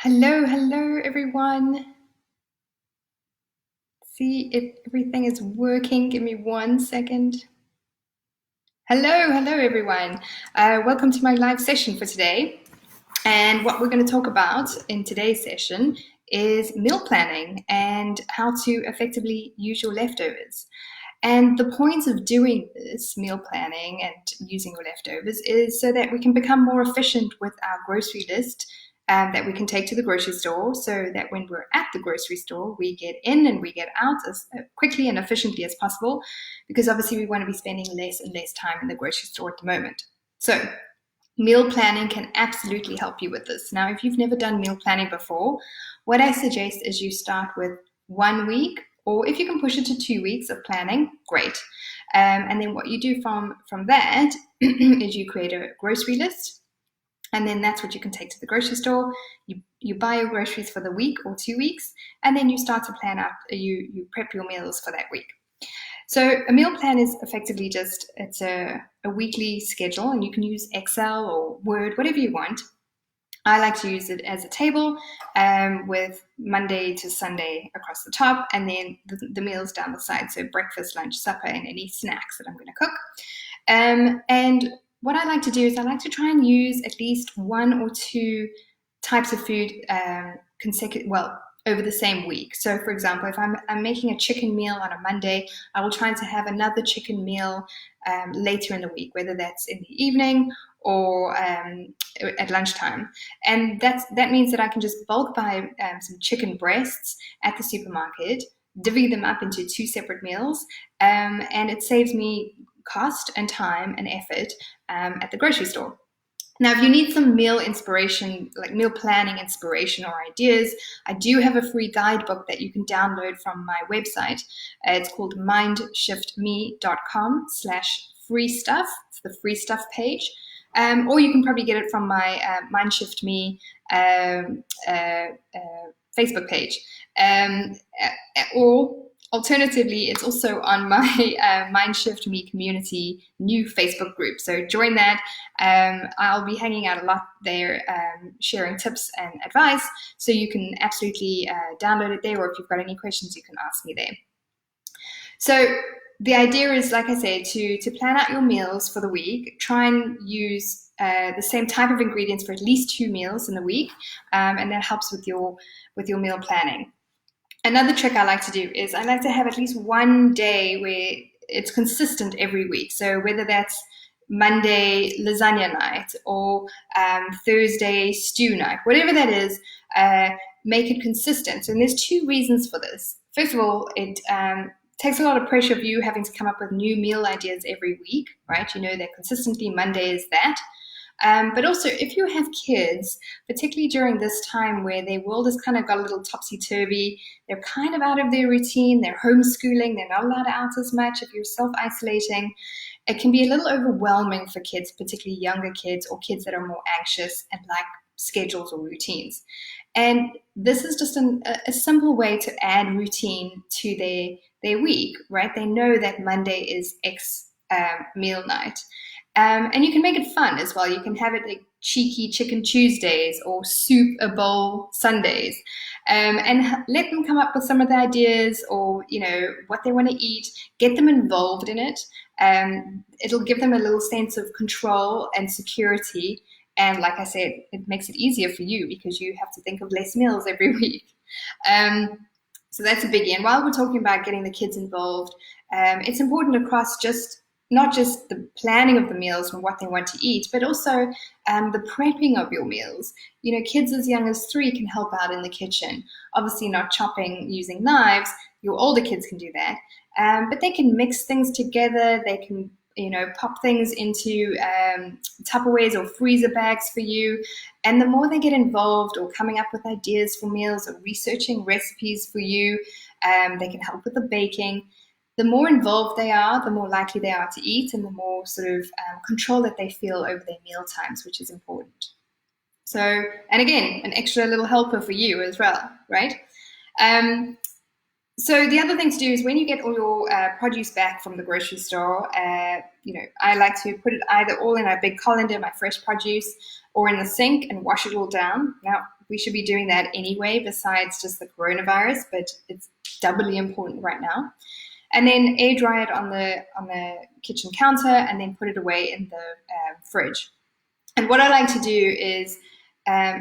Hello, hello, everyone. See if everything is working. Give me 1 second. Hello, hello, everyone. Welcome to my live session for today. And what we're going to talk about in today's session is meal planning and how to effectively use your leftovers. And the point of doing this meal planning and using your leftovers is so that we can become more efficient with our grocery list that we can take to the grocery store so that when we're at the grocery store, we get in and we get out as quickly and efficiently as possible because obviously we want to be spending less and less time in the grocery store at the moment. So, meal planning can absolutely help you with this. Now, if you've never done meal planning before, what I suggest is you start with 1 week, or if you can push it to 2 weeks of planning, great. And then what you do from that is you create a grocery list, and then that's what you can take to the grocery store. You buy your groceries for the week or 2 weeks, and then you start to plan out. You prep your meals for that week. So a meal plan is effectively just it's a weekly schedule, and you can use Excel or Word, whatever you want. I like to use it as a table with Monday to Sunday across the top, and then the meals down the side. So breakfast, lunch, supper, and any snacks that I'm going to cook. And what I like to do is I like to try and use at least one or two types of food over the same week. So, for example, if I'm making a chicken meal on a Monday, I will try to have another chicken meal later in the week, whether that's in the evening or at lunchtime. And that means that I can just bulk buy some chicken breasts at the supermarket, divvy them up into two separate meals, and it saves me cost and time and effort at the grocery store. Now, if you need some meal inspiration, like meal planning inspiration or ideas, I do have a free guidebook that you can download from my website. It's called mindshiftme.com/free stuff. It's the free stuff page. Or you can probably get it from my MindShiftMe Facebook page. Or alternatively, it's also on my MindShiftMe community new Facebook group. So join that. I'll be hanging out a lot there, sharing tips and advice. So you can absolutely download it there, or if you've got any questions, you can ask me there. So the idea is, like I say, to plan out your meals for the week. Try and use the same type of ingredients for at least 2 meals in the week, and that helps with your meal planning. Another trick I like to do is I like to have at least one day where it's consistent every week. So whether that's Monday lasagna night or Thursday stew night, whatever that is, make it consistent. So, and there's two reasons for this. First of all, it takes a lot of pressure of you having to come up with new meal ideas every week, right? You know that consistently Monday is that. But also, if you have kids, particularly during this time where their world has kind of got a little topsy-turvy, they're kind of out of their routine, they're homeschooling, they're not allowed out as much, if you're self-isolating, it can be a little overwhelming for kids, particularly younger kids or kids that are more anxious and like schedules or routines. And this is just a simple way to add routine to their week, right? They know that Monday is X meal night. And you can make it fun as well. You can have it like cheeky chicken Tuesdays or soup a bowl Sundays, and let them come up with some of the ideas or what they want to eat. Get them involved in it. It'll give them a little sense of control and security. And like I said, it makes it easier for you because you have to think of less meals every week. So that's a biggie. And while we're talking about getting the kids involved, it's important across not just the planning of the meals and what they want to eat, but also the prepping of your meals. Kids as young as 3 can help out in the kitchen. Obviously not chopping using knives. Your older kids can do that. But they can mix things together. They can, pop things into Tupperwares or freezer bags for you. And the more they get involved or coming up with ideas for meals or researching recipes for you, they can help with the baking. The more involved they are, the more likely they are to eat and the more sort of control that they feel over their meal times, which is important. So, and again, an extra little helper for you as well, right? So the other thing to do is when you get all your produce back from the grocery store, I like to put it either all in a big colander, my fresh produce, or in the sink and wash it all down. Now, we should be doing that anyway, besides just the coronavirus, but it's doubly important right now. And then air dry it on the kitchen counter, and then put it away in the fridge. And what I like to do is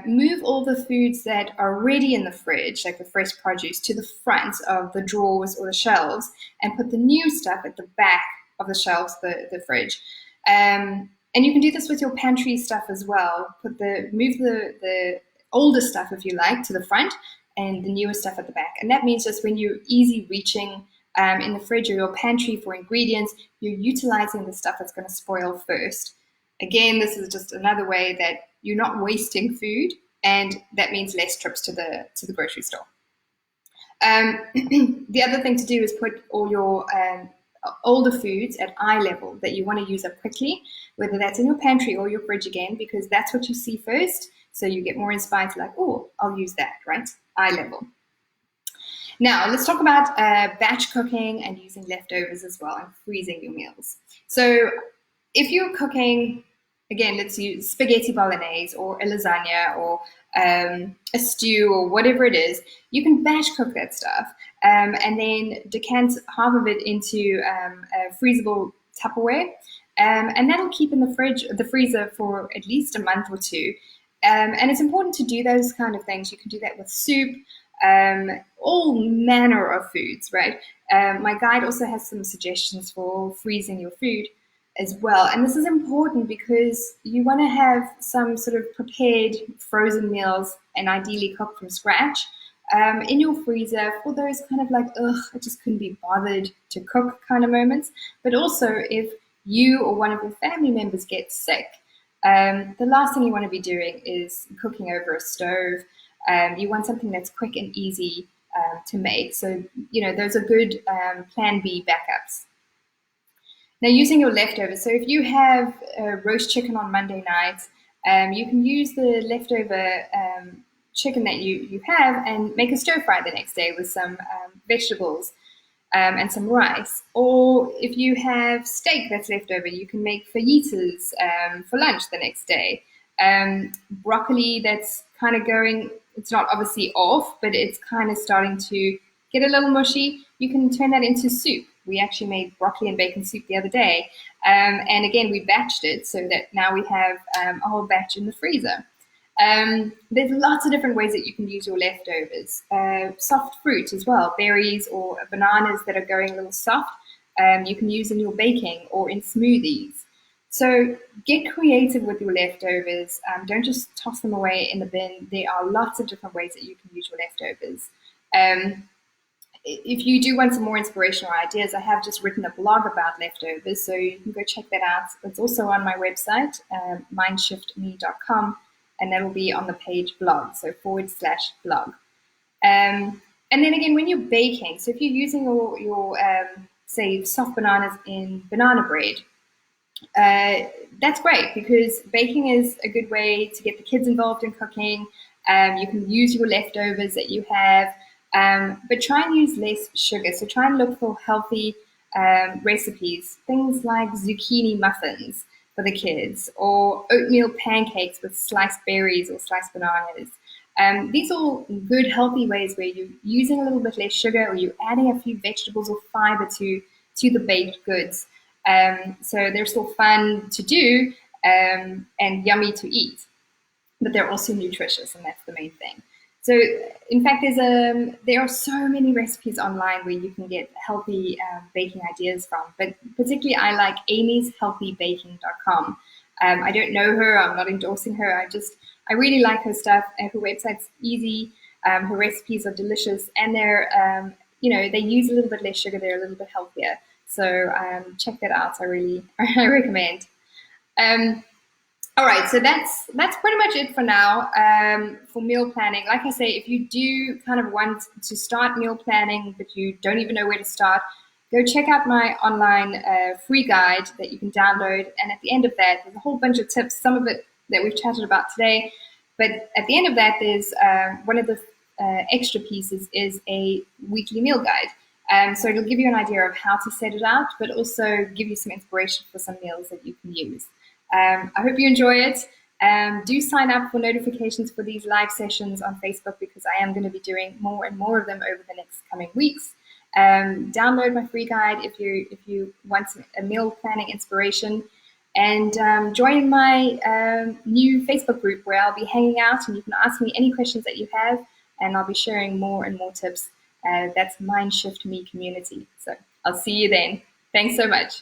move all the foods that are already in the fridge, like the fresh produce, to the front of the drawers or the shelves, and put the new stuff at the back of the shelves, the fridge. And you can do this with your pantry stuff as well. Move the older stuff, if you like, to the front, and the newer stuff at the back. And that means just when you're easy reaching in the fridge or your pantry for ingredients, you're utilizing the stuff that's going to spoil first. Again, this is just another way that you're not wasting food, and that means less trips to the grocery store. The other thing to do is put all your older foods at eye level that you want to use up quickly, whether that's in your pantry or your fridge again, because that's what you see first. So you get more inspired to like, oh, I'll use that, right? Eye level. Now, let's talk about batch cooking and using leftovers as well, and freezing your meals. So if you're cooking, again, let's use spaghetti bolognese or a lasagna or a stew or whatever it is, you can batch cook that stuff and then decant half of it into a freezable Tupperware, and that'll keep in the freezer for at least a month or two. And it's important to do those kind of things. You can do that with soup, all manner of foods, right? My guide also has some suggestions for freezing your food as well. And this is important because you want to have some sort of prepared frozen meals, and ideally cooked from scratch, in your freezer for those kind of like, I just couldn't be bothered to cook kind of moments. But also if you or one of your family members gets sick, the last thing you want to be doing is cooking over a stove. You want something that's quick and easy to make. So, those are good plan B backups. Now, using your leftovers. So if you have roast chicken on Monday night, you can use the leftover chicken that you have and make a stir fry the next day with some vegetables and some rice. Or if you have steak that's left over, you can make fajitas for lunch the next day. Broccoli that's kind of going, it's not obviously off, but it's kind of starting to get a little mushy, you can turn that into soup. We actually made broccoli and bacon soup the other day. And again, we batched it so that now we have a whole batch in the freezer. There's lots of different ways that you can use your leftovers. Soft fruit as well, berries or bananas that are going a little soft, you can use in your baking or in smoothies. So get creative with your leftovers. Don't just toss them away in the bin. There are lots of different ways that you can use your leftovers. If you do want some more inspirational ideas, I have just written a blog about leftovers, so you can go check that out. It's also on my website, mindshiftme.com, and that will be on the page blog, so /blog. And then again, when you're baking, so if you're using your say, soft bananas in banana bread, that's great because baking is a good way to get the kids involved in cooking. You can use your leftovers that you have. But try and use less sugar. So try and look for healthy recipes, things like zucchini muffins for the kids, or oatmeal pancakes with sliced berries or sliced bananas. These are all good, healthy ways where you're using a little bit less sugar, or you're adding a few vegetables or fiber to the baked goods. So they're still fun to do and yummy to eat, but they're also nutritious, and that's the main thing. So, in fact, there are so many recipes online where you can get healthy baking ideas from. But particularly, I like amy'shealthybaking.com. I don't know her. I'm not endorsing her. I really like her stuff. Her website's easy. Her recipes are delicious, and they're they use a little bit less sugar. They're a little bit healthier. So check that out. I recommend. All right, so that's pretty much it for now for meal planning. Like I say, if you do kind of want to start meal planning, but you don't even know where to start, go check out my online free guide that you can download. And at the end of that, there's a whole bunch of tips, some of it that we've chatted about today. But at the end of that, there's one of the extra pieces is a weekly meal guide. So it'll give you an idea of how to set it out, but also give you some inspiration for some meals that you can use. I hope you enjoy it. Do sign up for notifications for these live sessions on Facebook, because I am going to be doing more and more of them over the next coming weeks. Download my free guide if you want a meal planning inspiration, and join my new Facebook group where I'll be hanging out, and you can ask me any questions that you have, and I'll be sharing more and more tips. That's Mind Shift Me Community. So I'll see you then. Thanks so much.